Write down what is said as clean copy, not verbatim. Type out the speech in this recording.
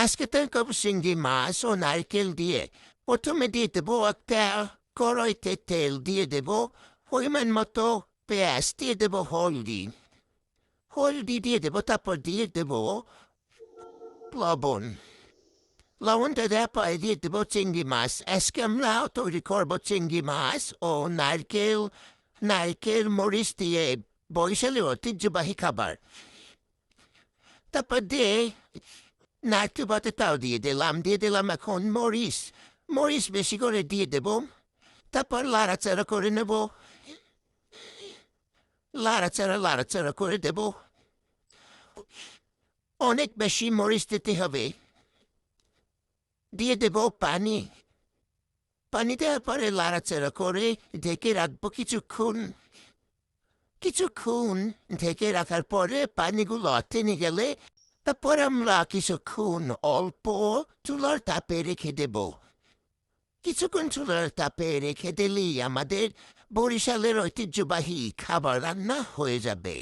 আজকে তরকারি চিংড়ি মাছ ও নারকেল দিয়ে প্রথমে দিয়ে দেবো একটা কড়াইতে তেল দিয়ে দেবো পরিমাণ মতো পেঁয়াজ দিয়ে দেবো হলদি দিয়ে দেবো তারপর দিয়ে দেবো লবণ লবণটা দেওয়ার পরে দিয়ে দেবো চিংড়ি মাছ আজকে আমরা তৈরি করবো চিংড়ি মাছ ও নারকেল মরিচ দিয়ে বরিশালের ঐতিহ্যবাহী খাবার তারপর দিয়ে নারকেল বাটাটাও দিয়ে দিলাম এখন মরিচ বেশি করে দিয়ে দেবো তারপর লাড়াচাড়া করে নেব লাড়াচাড়া করে দেব অনেক বেশি মরিচ দিতে হবে দিয়ে দেব পানি দেওয়ার পরে লাড়াচাড়া করে ঢেকে রাখবো কিছুক্ষণ ঢেকে রাখার পরে পানিগুলো টেনে গেলে তারপর আমরা কিছুক্ষণ অল্প চুলার তাপে রেখে দেব কিছুক্ষণ চুলার তাপে রেখে দিলেই আমাদের বরিশালের ঐতিহ্যবাহী খাবার রান্না হয়ে যাবে।